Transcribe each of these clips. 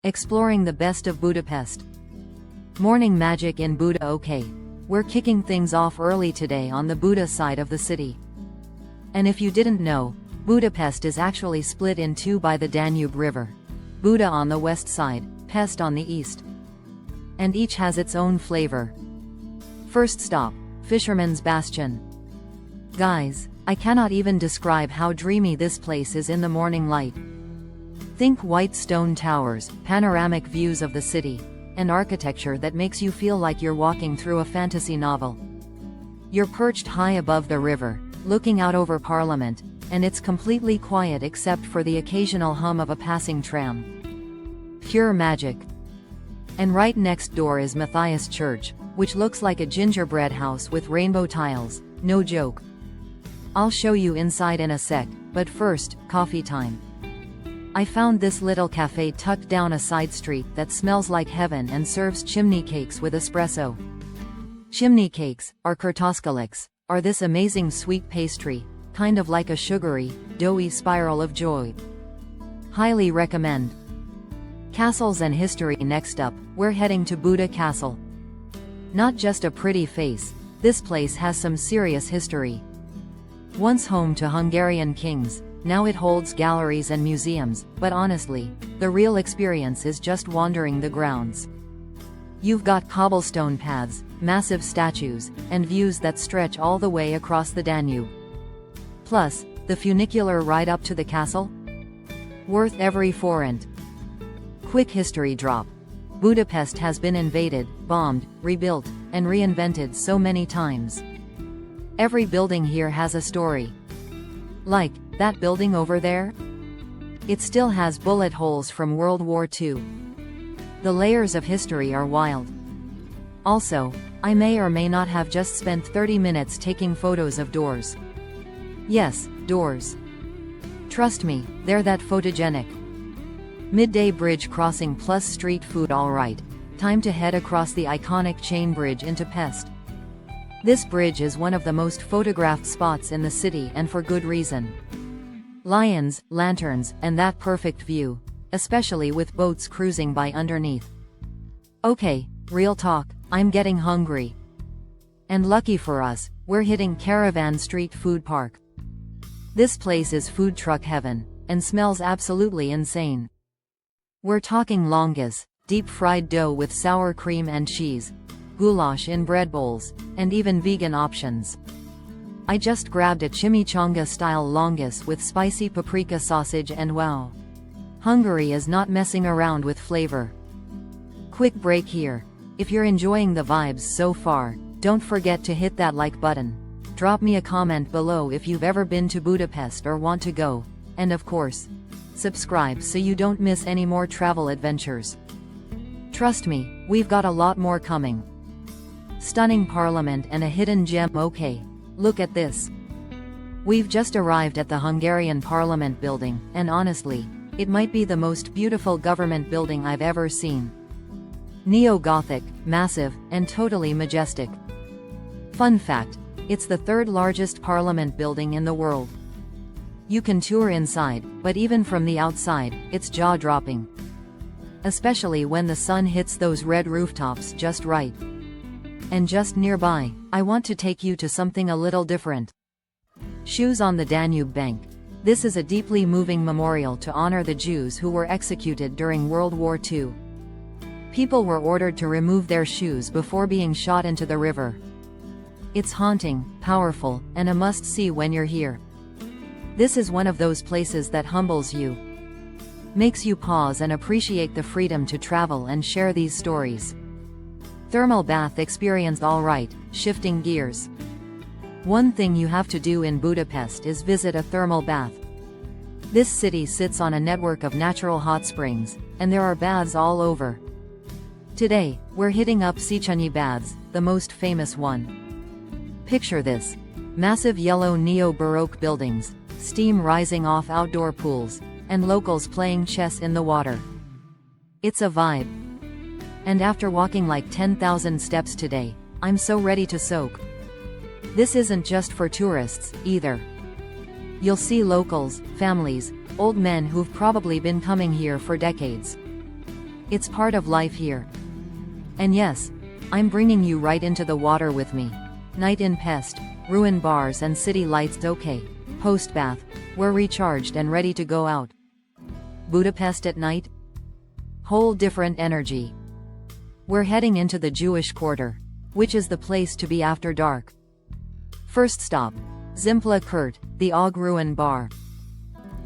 Exploring the best of Budapest. Morning magic in Buda. Okay, we're kicking things off early today on the Buda side of the city. And if you didn't know, Budapest is actually split in two by the Danube River. Buda on the west side, Pest on the east. And each has its own flavor. First stop, Fisherman's Bastion. Guys, I cannot even describe how dreamy this place is in the morning light. Think white stone towers, panoramic views of the city, and architecture that makes you feel like you're walking through a fantasy novel. You're perched high above the river, looking out over Parliament, and it's completely quiet except for the occasional hum of a passing tram. Pure magic. And right next door is Matthias Church, which looks like a gingerbread house with rainbow tiles. No joke. I'll show you inside in a sec, but first, coffee time. I found this little cafe tucked down a side street that smells like heaven and serves chimney cakes with espresso. Chimney cakes, or kurtoskaliks, are this amazing sweet pastry, kind of like a sugary, doughy spiral of joy. Highly recommend. Castles and history. Next up, we're heading to Buda Castle. Not just a pretty face, this place has some serious history. Once home to Hungarian kings, now it holds galleries and museums, but honestly, the real experience is just wandering the grounds. You've got cobblestone paths, massive statues, and views that stretch all the way across the Danube. Plus, the funicular ride up to the castle? Worth every forint. Quick history drop. Budapest has been invaded, bombed, rebuilt, and reinvented so many times. Every building here has a story. Like, that building over there? It still has bullet holes from World War II. The layers of history are wild. Also, I may or may not have just spent 30 minutes taking photos of doors. Yes, doors. Trust me, they're that photogenic. Midday bridge crossing plus street food. Alright, time to head across the iconic chain bridge into Pest. This bridge is one of the most photographed spots in the city, and for good reason. Lions, lanterns, and that perfect view, especially with boats cruising by underneath. Okay, real talk, I'm getting hungry. And lucky for us, we're hitting Caravan Street Food Park. This place is food truck heaven, and smells absolutely insane. We're talking longas, deep-fried dough with sour cream and cheese, goulash in bread bowls, and even vegan options. I just grabbed a chimichanga-style longas with spicy paprika sausage, and wow. Hungary is not messing around with flavor. Quick break here. If you're enjoying the vibes so far, don't forget to hit that like button. Drop me a comment below if you've ever been to Budapest or want to go, and of course, subscribe so you don't miss any more travel adventures. Trust me, we've got a lot more coming. Stunning Parliament and a hidden gem. Okay, look at this. We've just arrived at the Hungarian Parliament building, and honestly, it might be the most beautiful government building I've ever seen. Neo-Gothic, massive, and totally majestic. Fun fact, it's the third largest parliament building in the world. You can tour inside, but even from the outside, it's jaw-dropping. Especially when the sun hits those red rooftops just right. And just nearby, I want to take you to something a little different. Shoes on the Danube bank. This is a deeply moving memorial to honor the Jews who were executed during World War II. People were ordered to remove their shoes before being shot into the river. It's haunting, powerful, and a must-see when you're here. This is one of those places that humbles you. Makes you pause and appreciate the freedom to travel and share these stories. Thermal bath experience. Alright, shifting gears. One thing you have to do in Budapest is visit a thermal bath. This city sits on a network of natural hot springs, and there are baths all over. Today, we're hitting up Széchenyi Baths, the most famous one. Picture this. Massive yellow neo-Baroque buildings, steam rising off outdoor pools, and locals playing chess in the water. It's a vibe. And after walking like 10,000 steps today, I'm so ready to soak. This isn't just for tourists, either. You'll see locals, families, old men who've probably been coming here for decades. It's part of life here. And yes, I'm bringing you right into the water with me. Night in Pest, ruin bars and city lights. Okay, post-bath, we're recharged and ready to go out. Budapest at night? Whole different energy. We're heading into the Jewish Quarter, which is the place to be after dark. First stop, Zimpla Kurt, the Og Ruin Bar.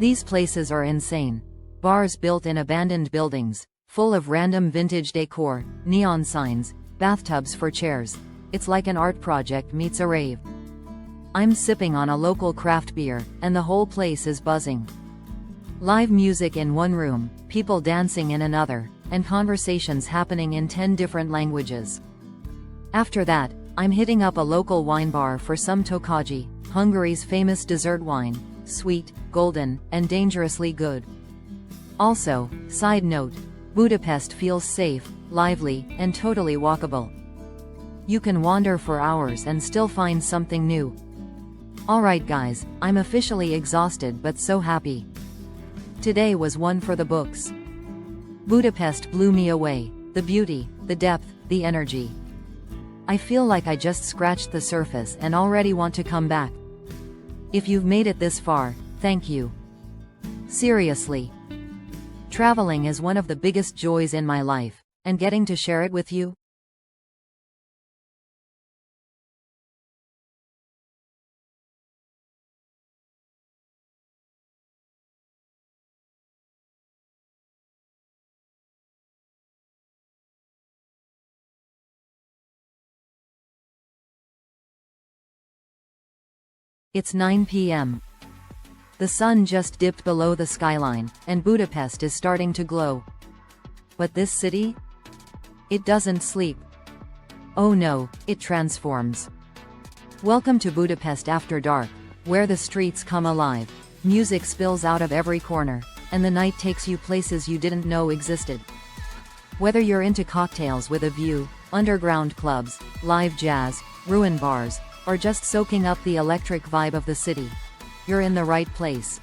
These places are insane. Bars built in abandoned buildings, full of random vintage decor, neon signs, bathtubs for chairs. It's like an art project meets a rave. I'm sipping on a local craft beer, and the whole place is buzzing. Live music in one room, people dancing in another, and conversations happening in 10 different languages. After that, I'm hitting up a local wine bar for some tokaji, Hungary's famous dessert wine, sweet, golden, and dangerously good. Also, side note, Budapest feels safe, lively, and totally walkable. You can wander for hours and still find something new. Alright guys, I'm officially exhausted but so happy. Today was one for the books. Budapest blew me away, the beauty, the depth, the energy. I feel like I just scratched the surface and already want to come back. If you've made it this far, thank you. Seriously. Traveling is one of the biggest joys in my life, and getting to share it with you? It's 9 p.m. The sun just dipped below the skyline, and Budapest is starting to glow. But this city? It doesn't sleep. Oh no, it transforms. Welcome to Budapest after dark, where the streets come alive, music spills out of every corner, and the night takes you places you didn't know existed. Whether you're into cocktails with a view, underground clubs, live jazz, ruin bars, or just soaking up the electric vibe of the city, you're in the right place.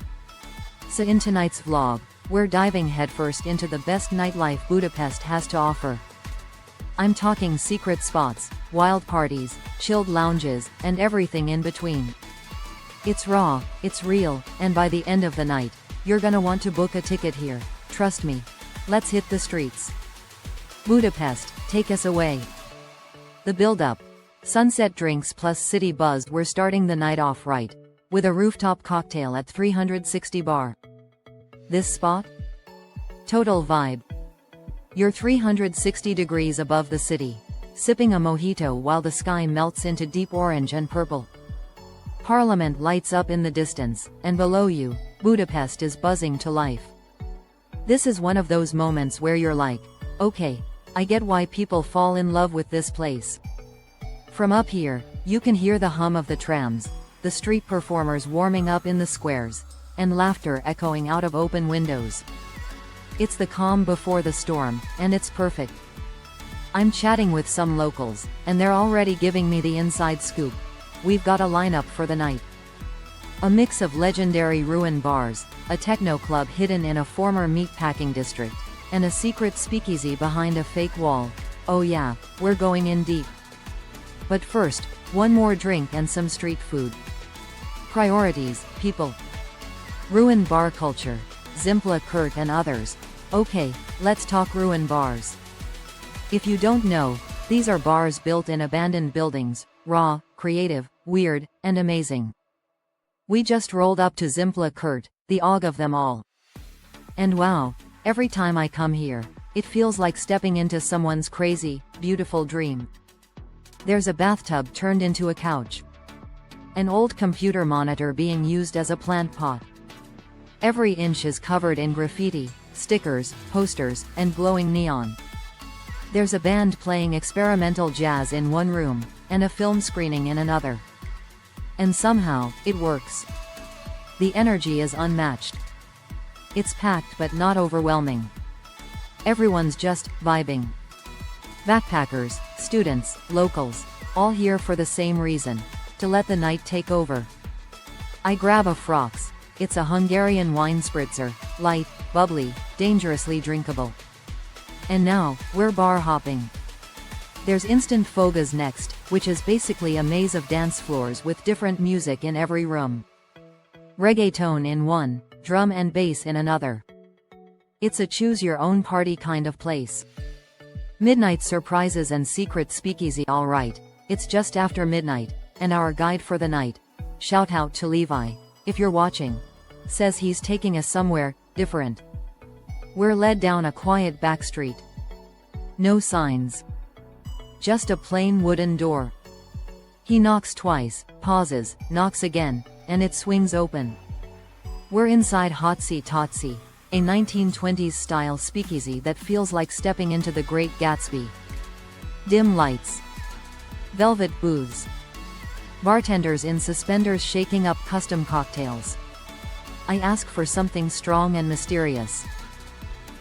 So in tonight's vlog, we're diving headfirst into the best nightlife Budapest has to offer. I'm talking secret spots, wild parties, chilled lounges, and everything in between. It's raw, it's real, and by the end of the night, you're gonna want to book a ticket here. Trust me. Let's hit the streets. Budapest, take us away. The build-up. Sunset drinks plus city buzz. We're starting the night off right, with a rooftop cocktail at 360 bar. This spot? Total vibe. You're 360 degrees above the city, sipping a mojito while the sky melts into deep orange and purple. Parliament lights up in the distance, and below you, Budapest is buzzing to life. This is one of those moments where you're like, okay, I get why people fall in love with this place. From up here, you can hear the hum of the trams, the street performers warming up in the squares, and laughter echoing out of open windows. It's the calm before the storm, and it's perfect. I'm chatting with some locals, and they're already giving me the inside scoop. We've got a lineup for the night. A mix of legendary ruin bars, a techno club hidden in a former meatpacking district, and a secret speakeasy behind a fake wall. Oh yeah, we're going in deep. But first, one more drink and some street food. Priorities, people. Ruin bar culture, Zimpla Kurt and others. Okay, let's talk ruin bars. If you don't know, these are bars built in abandoned buildings, raw, creative, weird, and amazing. We just rolled up to Zimpla Kurt, the Og of them all. And wow, every time I come here, it feels like stepping into someone's crazy, beautiful dream. There's a bathtub turned into a couch. An old computer monitor being used as a plant pot. Every inch is covered in graffiti, stickers, posters, and glowing neon. There's a band playing experimental jazz in one room, and a film screening in another. And somehow, it works. The energy is unmatched. It's packed but not overwhelming. Everyone's just vibing. Backpackers, students, locals, all here for the same reason, to let the night take over. I grab a Frox. It's a Hungarian wine spritzer, light, bubbly, dangerously drinkable. And now, we're bar hopping. There's instant fogas next, which is basically a maze of dance floors with different music in every room. Reggaeton in one, drum and bass in another. It's a choose-your-own party kind of place. Midnight surprises and secret speakeasy. Alright, it's just after midnight, and our guide for the night, shout out to Levi, if you're watching, says he's taking us somewhere different. We're led down a quiet back street. No signs. Just a plain wooden door. He knocks twice, pauses, knocks again, and it swings open. We're inside Hotsy Totsy, a 1920s-style speakeasy that feels like stepping into the Great Gatsby. Dim lights. Velvet booths. Bartenders in suspenders shaking up custom cocktails. I ask for something strong and mysterious.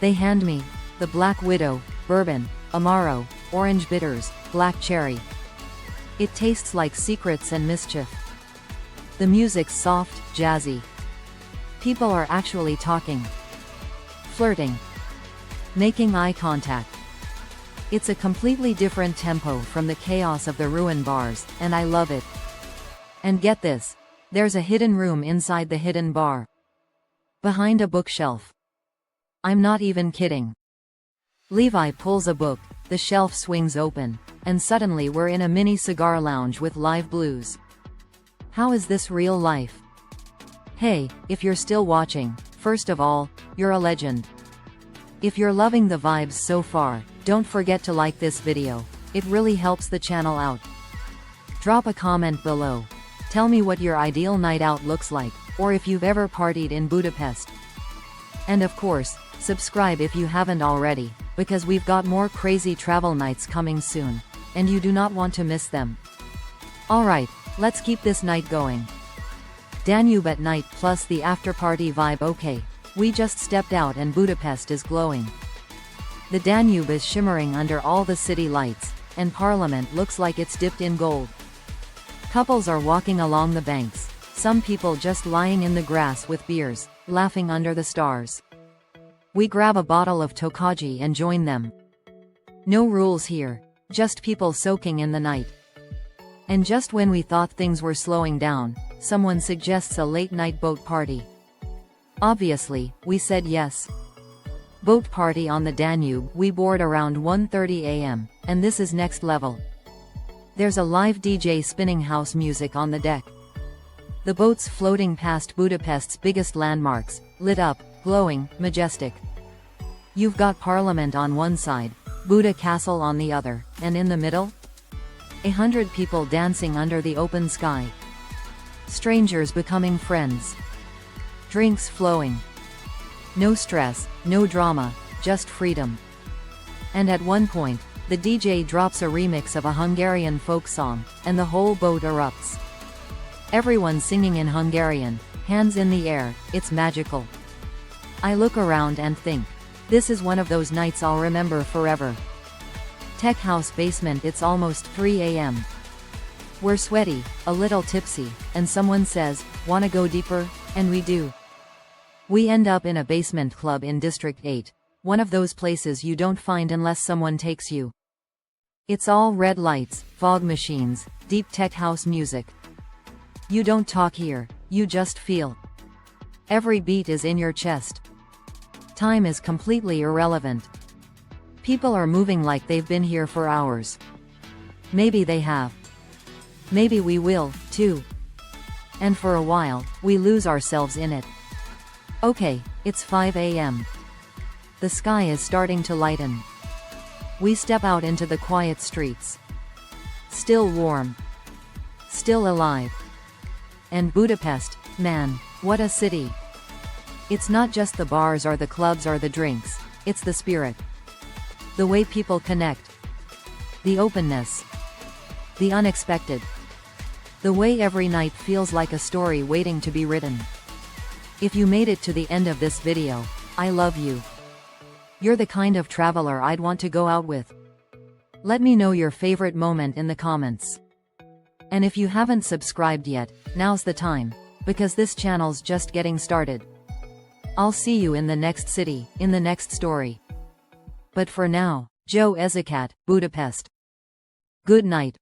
They hand me the Black Widow, bourbon, Amaro, orange bitters, black cherry. It tastes like secrets and mischief. The music's soft, jazzy. People are actually talking, flirting, making eye contact. It's a completely different tempo from the chaos of the ruin bars, and I love it. And get this, there's a hidden room inside the hidden bar. Behind a bookshelf. I'm not even kidding. Levi pulls a book, the shelf swings open, and suddenly we're in a mini cigar lounge with live blues. How is this real life? Hey, if you're still watching, first of all, you're a legend. If you're loving the vibes so far, don't forget to like this video, it really helps the channel out. Drop a comment below. Tell me what your ideal night out looks like, or if you've ever partied in Budapest. And of course, subscribe if you haven't already, because we've got more crazy travel nights coming soon, and you do not want to miss them. Alright, let's keep this night going. Danube at night plus the after-party vibe. Okay, we just stepped out and Budapest is glowing. The Danube is shimmering under all the city lights, and Parliament looks like it's dipped in gold. Couples are walking along the banks, some people just lying in the grass with beers, laughing under the stars. We grab a bottle of Tokaji and join them. No rules here, just people soaking in the night. And just when we thought things were slowing down, someone suggests a late-night boat party. Obviously, we said yes. Boat party on the Danube. We board around 1:30 a.m., and this is next level. There's a live DJ spinning house music on the deck. The boat's floating past Budapest's biggest landmarks, lit up, glowing, majestic. You've got Parliament on one side, Buda Castle on the other, and in the middle? 100 people dancing under the open sky. Strangers becoming friends. Drinks flowing. No stress, no drama, just freedom. And at one point, the DJ drops a remix of a Hungarian folk song, and the whole boat erupts. Everyone singing in Hungarian, hands in the air, it's magical. I look around and think, this is one of those nights I'll remember forever. Tech house basement. It's almost 3 a.m. We're sweaty, a little tipsy, and someone says, wanna go deeper? And we do. We end up in a basement club in District 8, one of those places you don't find unless someone takes you. It's all red lights, fog machines, deep tech house music. You don't talk here, you just feel. Every beat is in your chest. Time is completely irrelevant. People are moving like they've been here for hours. Maybe they have. Maybe we will, too. And for a while, we lose ourselves in it. Okay, it's 5 a.m. The sky is starting to lighten. We step out into the quiet streets. Still warm. Still alive. And Budapest, man, what a city. It's not just the bars or the clubs or the drinks, it's the spirit. The way people connect. The openness. The unexpected. The way every night feels like a story waiting to be written. If you made it to the end of this video, I love you. You're the kind of traveler I'd want to go out with. Let me know your favorite moment in the comments. And if you haven't subscribed yet, now's the time, because this channel's just getting started. I'll see you in the next city, in the next story. But for now, Joe Ezekat, Budapest. Good night.